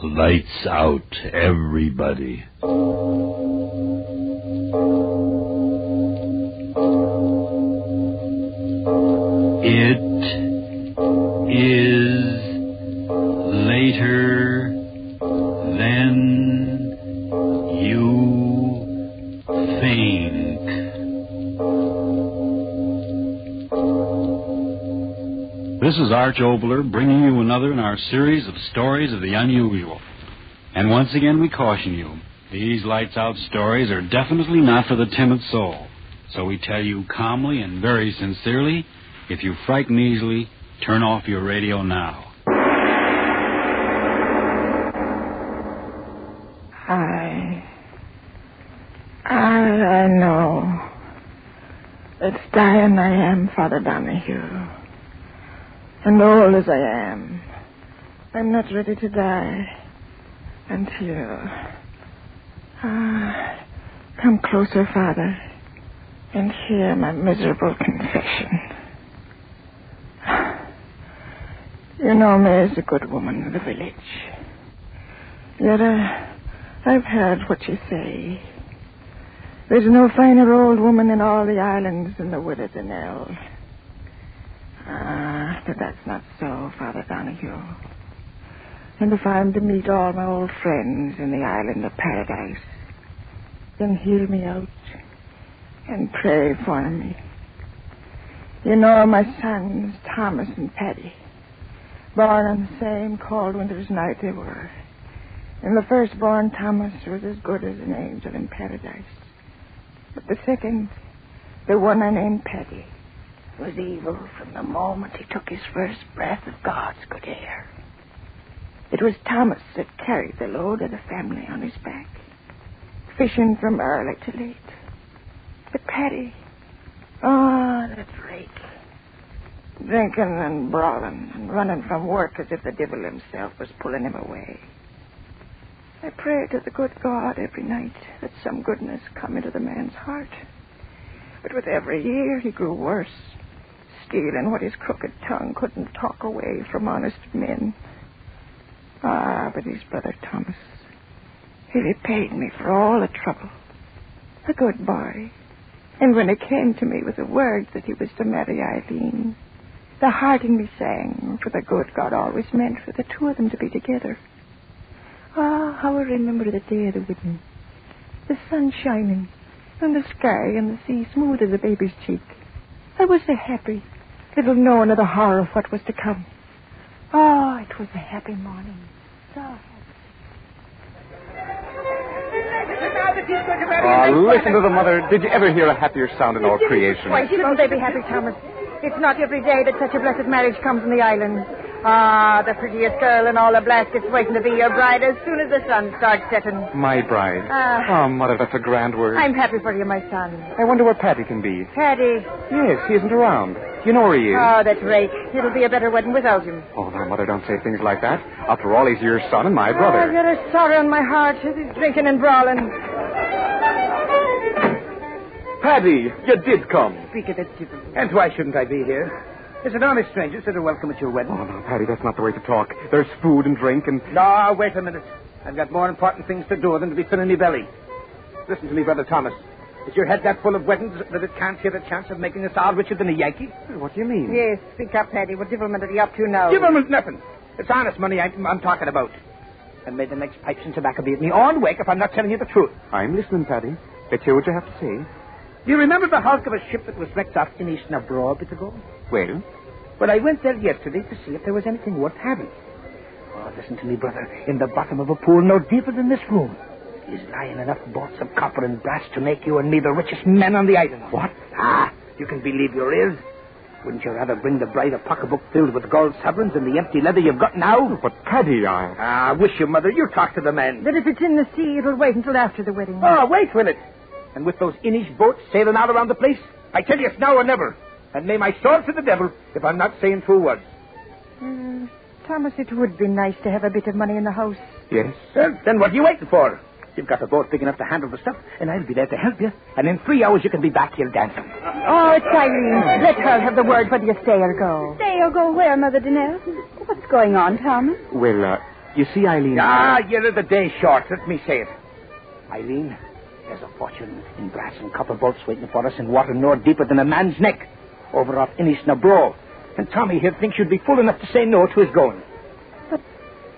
Lights out, everybody. It is later than you think. This is Arch Obler bringing you another in our series of stories of the unusual. And once again we caution you, these lights-out stories are definitely not for the timid soul. So we tell you calmly and very sincerely, if you frighten easily, turn off your radio now. I know. It's dying I am, Father Donahue. And old as I am, I'm not ready to die until... come closer, Father, and hear my miserable confession. You know me as a good woman of the village. Yet I've heard what you say. There's no finer old woman in all the islands than the widow Danelle. But that's not so, Father Donahue. And if I'm to meet all my old friends in the island of paradise, then hear me out and pray for me. You know my sons, Thomas and Paddy, born on the same cold winter's night they were. And the firstborn, Thomas, was as good as an angel in paradise. But the second, the one I named Paddy, was evil from the moment he took his first breath of God's good air. It was Thomas that carried the load of the family on his back, fishing from early to late. But Paddy, that rake, drinking and brawling and running from work as if the devil himself was pulling him away. I pray to the good God every night that some goodness come into the man's heart. But with every year he grew worse, stealing what his crooked tongue couldn't talk away from honest men. But his brother Thomas, he repaid me for all the trouble. A good boy. And when it came to me with the word that he was to marry Eileen, the heart in me sang, for the good God always meant for the two of them to be together. How I remember the day of the wedding. The sun shining, and the sky and the sea smooth as a baby's cheek. I was so happy, little knowing of the horror of what was to come. It was a happy morning. So happy. Listen to the mother. Did you ever hear a happier sound in all creation? Why shouldn't they be happy, Thomas? It's not every day that such a blessed marriage comes in the island. The prettiest girl in all the Blaskets waiting to be your bride as soon as the sun starts setting. My bride? Mother, that's a grand word. I'm happy for you, my son. I wonder where Paddy can be. Paddy? Yes, he isn't around. You know where he is. That's rake. It'll be a better wedding without him. Oh, now, Mother, don't say things like that. After all, he's your son and my brother. I've got a sorrow in my heart as he's drinking and brawling. Paddy, you did come. Speak of it, Jibble. And why shouldn't I be here? There's an honest stranger said welcome at your wedding. Oh, no, Paddy, that's not the way to talk. There's food and drink and... No, wait a minute. I've got more important things to do than to be filling me belly. Listen to me, Brother Thomas. Is your head that full of weddings that it can't get a chance of making us all richer than a Yankee? What do you mean? Yes, speak up, Paddy. What devilment are you up to now? Devilment nothing. It's honest money I'm talking about. And may the next pipes and tobacco be at me on wake if I'm not telling you the truth. I'm listening, Paddy. Let's hear what you have to say. Do you remember the hulk of a ship that was wrecked off in East Nabro a bit ago? Well? Well, I went there yesterday to see if there was anything worth having. Listen to me, brother. In the bottom of a pool no deeper than this room is lying enough bolts of copper and brass to make you and me the richest men on the island. What? You can believe there is. Wouldn't you rather bring the bride a pocketbook filled with gold sovereigns than the empty leather you've got now? But, Paddy, wish you, Mother. You talk to the men. But if it's in the sea, it'll wait until after the wedding. Wait, will it? And with those Inish boats sailing all around the place, I tell you it's now or never. And may my sword to the devil if I'm not saying true words. Thomas, it would be nice to have a bit of money in the house. Yes. Well, then what are you waiting for? You've got a boat big enough to handle the stuff, and I'll be there to help you. And in 3 hours you can be back here dancing. It's Eileen. Let her have the word whether you stay or go. Stay or go where, Mother Danelle? What's going on, Thomas? Well, You see, Eileen... you're the day short. Let me say it. Eileen, there's a fortune in brass and copper bolts waiting for us in water no deeper than a man's neck, over off Innisnabro. And Tommy here thinks you'd be fool enough to say no to his going.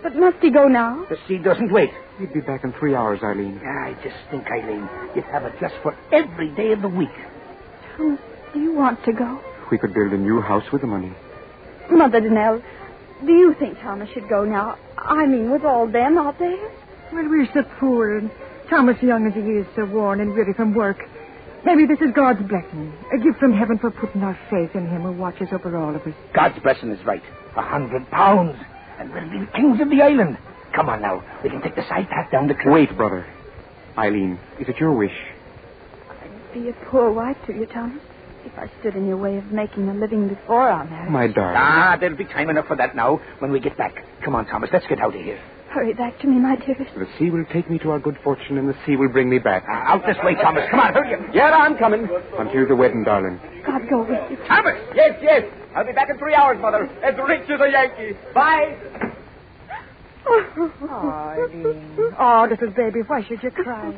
But must he go now? The sea doesn't wait. He'd be back in 3 hours, Eileen. I just think, Eileen, you'd have it just for every day of the week. Thomas, do you want to go? We could build a new house with the money. Mother Donnell, do you think Thomas should go now? I mean, with all them out there? Well, we're so poor, and Thomas, young as he is, so worn and weary from work. Maybe this is God's blessing, a gift from heaven for putting our faith in him who watches over all of us. God's blessing is right. £100. And we'll be the kings of the island. Come on now. We can take the side path down the cliff. Wait, brother. Eileen, is it your wish? I'd be a poor wife to you, Thomas, if I stood in your way of making a living before our marriage. My darling. There'll be time enough for that now when we get back. Come on, Thomas. Let's get out of here. Hurry back to me, my dearest. The sea will take me to our good fortune, and the sea will bring me back. Out this way, Thomas. Come on, hurry up. Yeah, I'm coming. Until the wedding, darling. God go with you. Thomas! Yes. I'll be back in 3 hours, Mother. As rich as a Yankee. Bye. Oh, Eileen. Oh, little baby, why should you cry?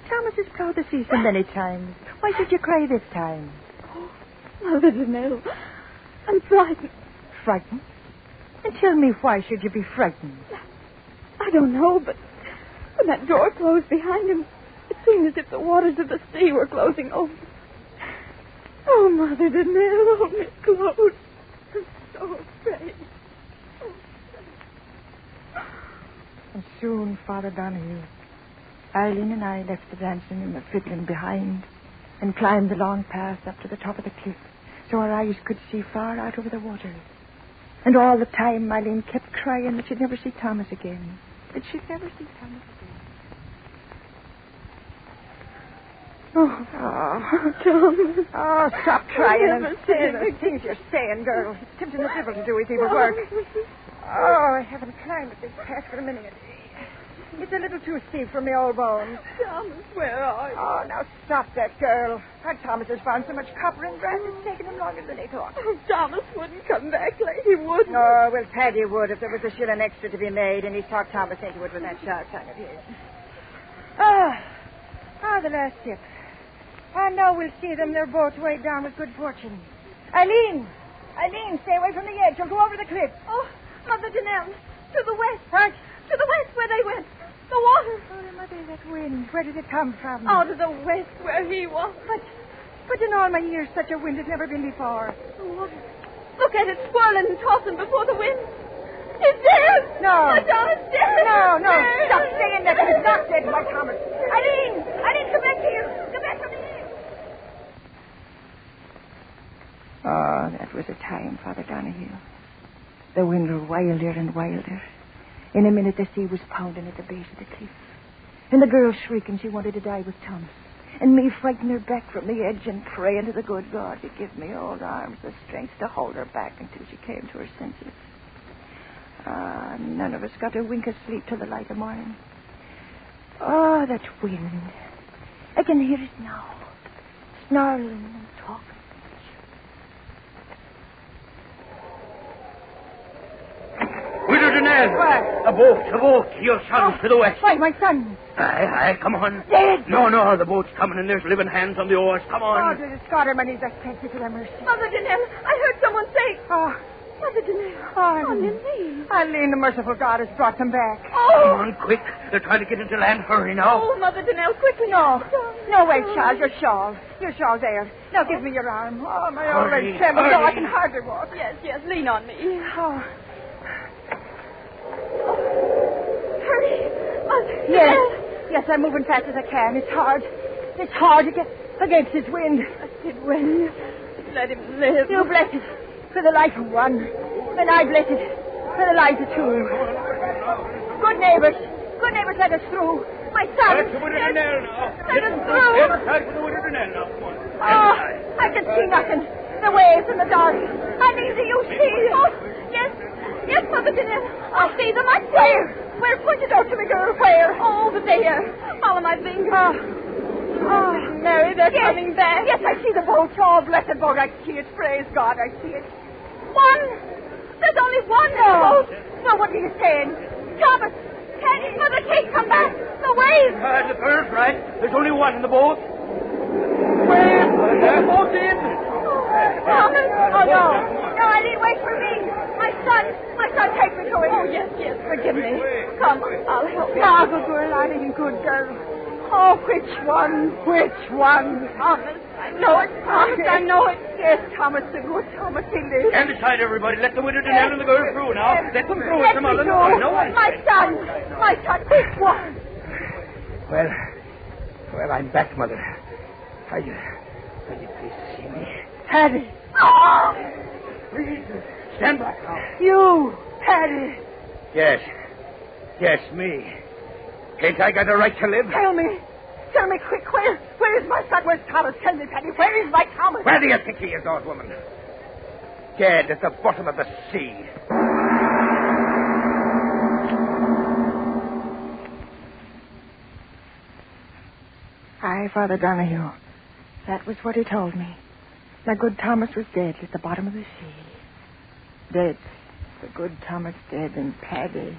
Thomas is proud to see so many times. Why should you cry this time? Mother Donnell, I'm frightened. Frightened? And tell me, why should you be frightened? I don't know, but when that door closed behind him, it seemed as if the waters of the sea were closing over. Oh, Mother Donnell, oh, Miss Claude. I'm so afraid. And soon, Father Donahue, Eileen and I left the dancing and the fiddling behind and climbed the long path up to the top of the cliff so our eyes could see far out over the water. And all the time, Eileen kept crying that she'd never see Thomas again. That she'd never see Thomas again. Oh, Thomas. Oh, stop crying and say the things you're saying, girl. It's tempting the devil to do his evil work. Oh, I haven't climbed at this path for a minute. It's a little too steep for me old bones. Thomas, where are you? Oh, now stop that, girl. Our Thomas has found so much copper and brass, it's taken him longer than he thought. Oh, Thomas wouldn't come back like he would. Oh, well, Paddy would if there was a shilling extra to be made, and he's talked Thomas into it with that sharp tongue of his. The last ship. I know we'll see them. They're both weighed down with good fortune. Eileen, stay away from the edge. You'll go over the cliff. Oh, Mother Donnell, to the west. What? To the west where they went. The water. Oh, Mother, that wind. Where did it come from? Oh, to the west where he was. But in all my years, such a wind has never been before. Oh, look at it swirling and tossing before the wind. It's dead. No. My Thomas dead. No. Dead. Stop saying that. He's not dead, my Thomas. Eileen, come back here. Come back from here. Oh, that was a time, Father Donahue. The wind grew wilder and wilder. In a minute, the sea was pounding at the base of the cliff. And the girl shrieking she wanted to die with Thomas. And me frightening her back from the edge and praying to the good God to give me old arms the strength to hold her back until she came to her senses. None of us got a wink of sleep till the light of morning. Oh, that wind. I can hear it now. Snarling and talking. Widow Donnell! What? A boat. Your son's to the west. Why, my son? Aye, come on. Dead? No, the boat's coming and there's living hands on the oars. Come Oh, on. to the Scotterman, he's a thank you to their mercy. Mother Donnell, I heard someone say. Oh, Mother Donnell. Eileen, the merciful God has brought them back. Come Oh. on, quick. They're trying to get into land. Hurry now. Oh, Mother Donnell, quickly. No, wait, Charles, your shawl. Your shawl's there. Now give me your arm. Oh, my old Hurry, leg trembles. Oh, I hurry. can hardly walk. Yes, lean on me. Oh, Hurry. Mother yes. Donnell. Yes, I'm moving fast as I can. It's hard. It's hard to get against this wind. It will. Let him live. You bless it for the life of one. And I bless it for the lives of two. Good neighbors, let us through. My son. That's the Widow Donnell now. Let us through. Get aside for the Widow Donnell now. Come on. Oh, I can see nothing. The waves in the dark. Eileen, do you see? Oh, yes, Mother Donnell. I see them. I see. Where? Point it out to me, girl. Where? Oh, over there. Follow my finger. Oh, Mary, they're coming back. Yes, I see the boat. Oh, blessed boat. I see it. Praise God, I see it. One. There's only one No. boat. No, what are you saying? Thomas! Teddy! Mother Kate, come back! The waves! The girl's right. There's only one in the boat. Waves! The boat's in! Thomas! Oh, no. No, Eddie, wait for me. My son, take me to him. Oh, yes, forgive me. Come, I'll help you. Margot, girl, I ain't good girl. Oh, which one? Thomas, I know it. Thomas, I know it. Yes, Thomas, the good Thomas, he lives. Stand aside, everybody. Let the widow Danelle and the girl through now. Let them through. Let Some me other. go. No one. My son, which one? Well, I'm back, Mother. Are you pleased to see me? Paddy. Oh! Please, stand back now. You, Paddy. Yes, me. Ain't I got a right to live? Tell me quick, where is my son? Where's Thomas? Tell me, Paddy, where is my Thomas? Where do you think he is, old woman? Dead at the bottom of the sea. Aye, Father Donahue. That was what he told me. My good Thomas was dead at the bottom of the sea. Dead. The good Thomas dead, and Paddy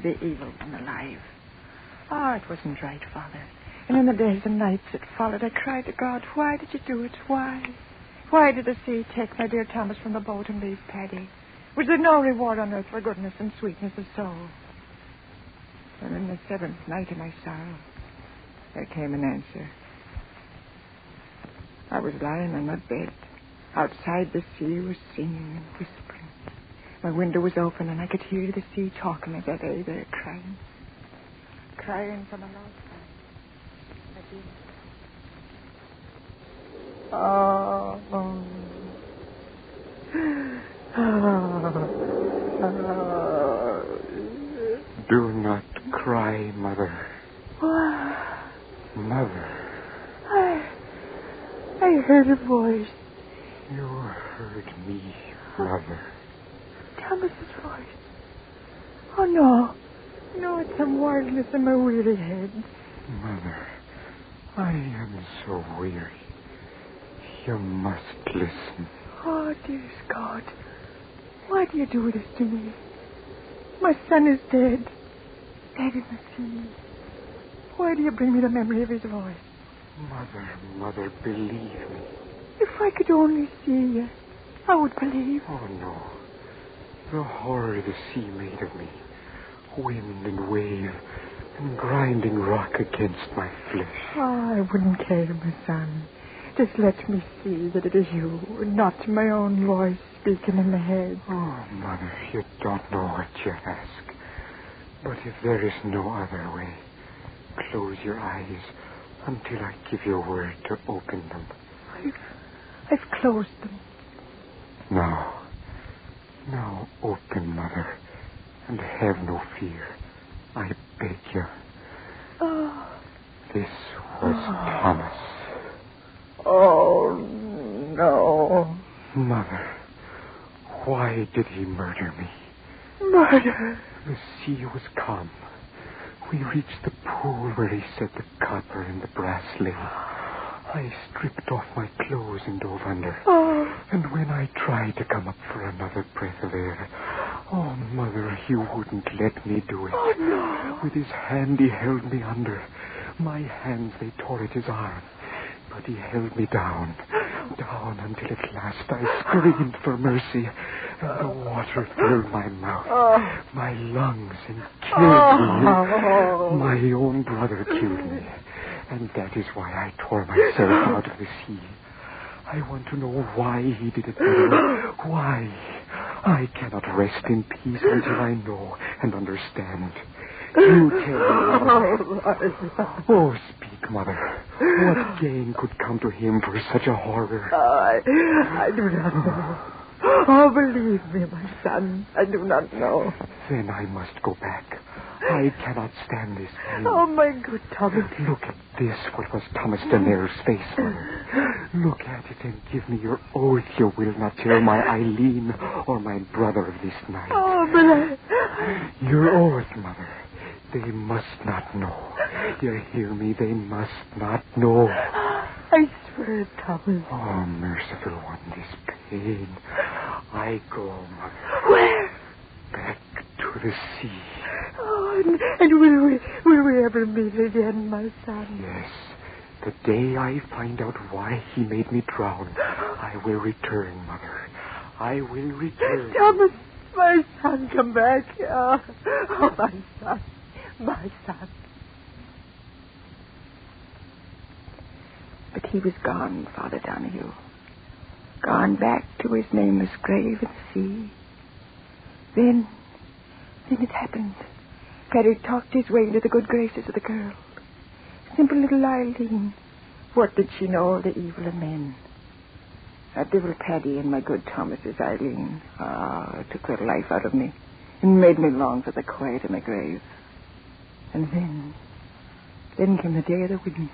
the evil one, alive. Oh, it wasn't right, Father. And in the days and nights that followed, I cried to God, why did you do it? Why? Why did the sea take my dear Thomas from the boat and leave Paddy? Was there no reward on earth for goodness and sweetness of soul? And in the seventh night of my sorrow, there came an answer. I was lying on my bed. Outside, the sea was singing and whispering. My window was open, and I could hear the sea talking as I lay there crying. Crying from a loud time. I did. Do not cry, Mother. Mother. I heard a voice. You heard me, Mother. Thomas's voice. Oh, no. No, it's some wildness in my weary head. Mother, I am so weary. You must listen. Oh, dearest God. Why do you do this to me? My son is dead. Dead in the sea. Why do you bring me the memory of his voice? Mother, believe me. If I could only see you, I would believe. Oh, no. The horror the sea made of me. Wind and wave and grinding rock against my flesh. Oh, I wouldn't care, my son. Just let me see that it is you, not my own voice speaking in the head. Oh, Mother, you don't know what you ask. But if there is no other way, close your eyes until I give you a word to open them. I've closed them. Now open, Mother, and have no fear. I beg you. Oh. This was Thomas. Oh, no. Mother, why did he murder me? Murder? The sea was calm. We reached the pool where he said the copper and the brass lay. I stripped off my clothes and dove under. Oh. And when I tried to come up for another breath of air, oh, Mother, he wouldn't let me do it. Oh, no. With his hand, he held me under. My hands, they tore at his arm. But he held me down until at last I screamed for mercy. And the water filled my mouth, my lungs, and killed me. My own brother killed me. And that is why I tore myself out of the sea. I want to know why he did it, Mother. Why? I cannot rest in peace until I know and understand. You tell me, Mother. Oh, speak, Mother. What gain could come to him for such a horror? I do not know. Oh, believe me, my son. I do not know. Then I must go back. I cannot stand this pain. Oh, my good Thomas. Look at this, what was Thomas Danelle's face, Mother. Look at it and give me your oath you will not tell my Eileen or my brother of this night. Oh, but Your oath, Mother. They must not know. You hear me? They must not know. I swear, Thomas. Oh, merciful one, this pain. I go, Mother. Where? Back to the sea. And will we ever meet again, my son? Yes. The day I find out why he made me drown, I will return, Mother. I will return. Thomas, my son, come back. Oh, my son. My son. But he was gone, Father Donahue. Gone back to his nameless grave at sea. Then it happened. Paddy talked his way into the good graces of the girl. Simple little Eileen. What did she know of the evil of men? That devil Paddy and my good Thomas's Eileen. Took the life out of me and made me long for the quiet of my grave. And then came the day of the wedding.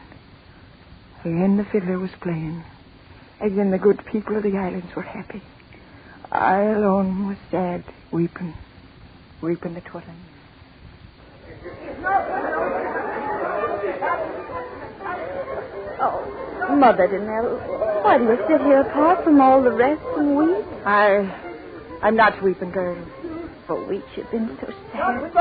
Again the fiddler was playing. Again the good people of the islands were happy. I alone was sad, weeping the twirling. Oh, Mother Danelle, why do you sit here apart from all the rest and weep? I'm not weeping, girl. For weeks you've been so sad.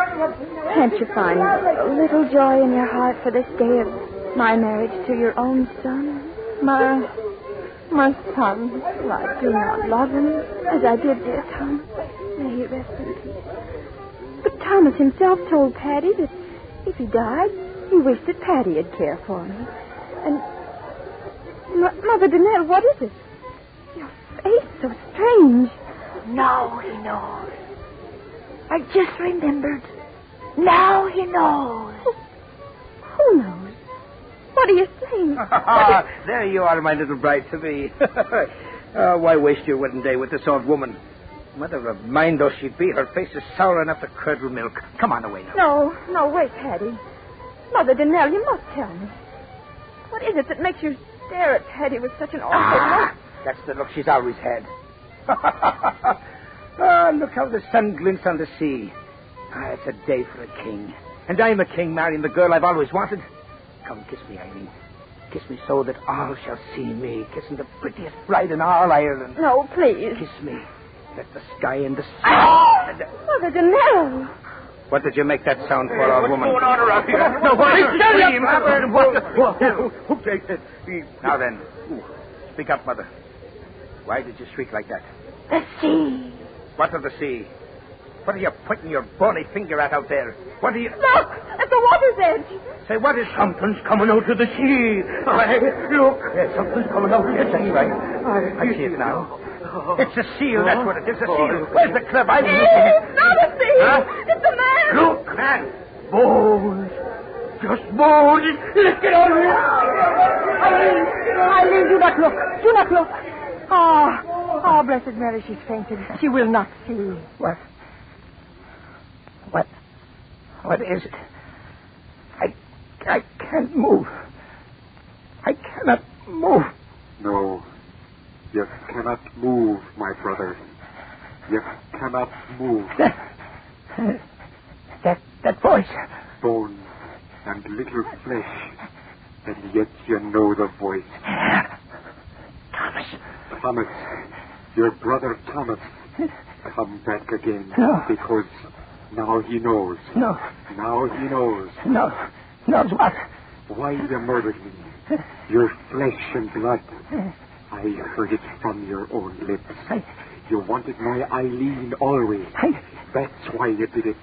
Can't you find a little joy in your heart for this day of my marriage to your own son? My son. Well, I do not love him as I did dear Thomas. May he rest in peace. But Thomas himself told Paddy that if he died, he wished that Paddy'd care for me. And Mother Danelle, what is it? Your face so strange. Now he knows. I just remembered. Now he knows. Who knows? What are you saying? There you are, my little bride-to-be. Why waste your wedding day with this old woman? Mother of mine though she be, her face is sour enough to curdle milk. Come on away now. No, wait, Paddy. Mother Danelle, you must tell me. What is it that makes you stare at Paddy with such an awful look? That's the look she's always had. Look how the sun glints on the sea. It's a day for a king. And I'm a king marrying the girl I've always wanted. Come, kiss me, Eileen. Kiss me so that all shall see me kissing the prettiest bride in all Ireland. No, please. Kiss me. Let the sky and the sea... Mother Danelle. What did you make that sound for, old woman? What's going on around here? No, Who takes it? Now then, speak up, Mother. Why did you shriek like that? The sea. What of the sea? What are you pointing your bony finger at out there? What are you... Look, at the water's edge. Say, what is... Something's coming out of the sea. Look, something's coming out. Yes, that's right. I see it now. It's a seal, that's what it is, a seal. Where's the club? I'm looking at... It's not a sea. Huh? It's a man. Look, man. Bones. Just bones. Let's get on here. Eileen, do not look. Do not look. Oh, Blessed Mary, she's fainted. She will not see. What is it? I can't move. I cannot move. No, you cannot move, my brother. You cannot move. That voice. Bone and little flesh, and yet you know the voice. Thomas, your brother Thomas, come back again. No. Because now he knows. No. Now he knows. No. Knows what? Why you murdered me. Your flesh and blood. I heard it from your own lips. You wanted my Eileen always. That's why you did it.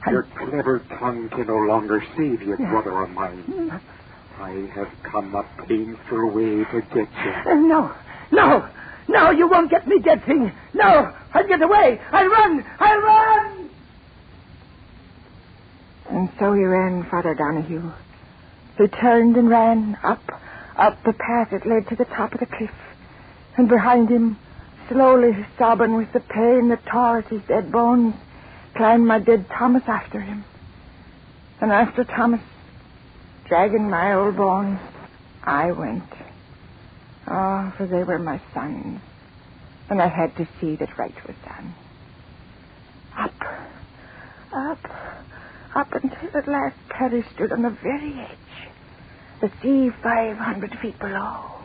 Your clever tongue can no longer save you, brother of mine. I have come a painful way to get you. No, you won't get me, dead thing. No, I'll get away. I'll run. And so he ran, Father Donahue. He turned and ran up the path that led to the top of the cliff. And behind him, slowly sobbing with the pain that tore at his dead bones, climbed my dead Thomas after him. And after Thomas, dragging my old bones, I went. Oh, for they were my sons, and I had to see that right was done. Up until at last Paddy stood on the very edge, the sea 500 feet below,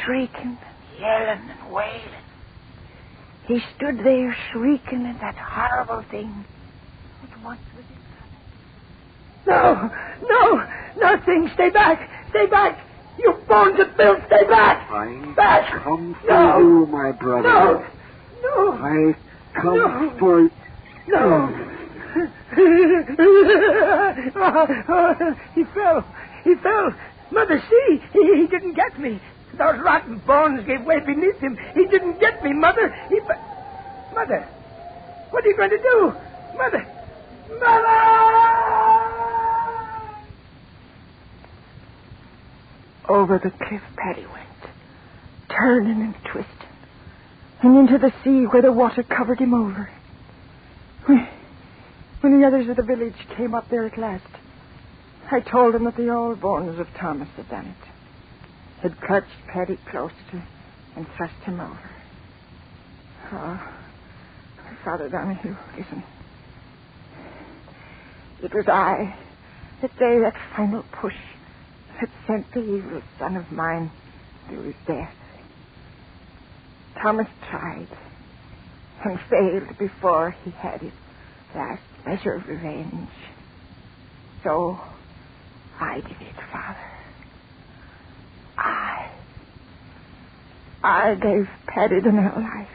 shrieking and yelling and wailing. He stood there shrieking at that horrible thing. But once with him. No, nothing. Stay back. You bones of Bill, stay back. I Back. come for you, my brother. No. I come for you. No. He fell. Mother, see, he didn't get me. Those rotten bones gave way beneath him. He didn't get me, Mother. Mother, what are you going to do? Mother! Over the cliff Paddy went, turning and twisting, and into the sea where the water covered him over. When the others of the village came up there at last, I told them that the old bones of Thomas had done it, had clutched Paddy close to and thrust him over. Oh, Father Donahue, listen. It was I that gave that final push that sent the evil son of mine to his death. Thomas tried and failed before he had his last measure of revenge. So I did it, Father. I gave Paddy the new life,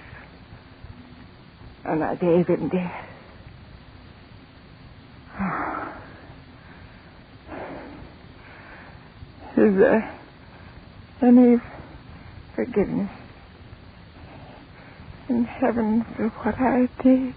and I gave him death. Is there any forgiveness in heaven for what I did?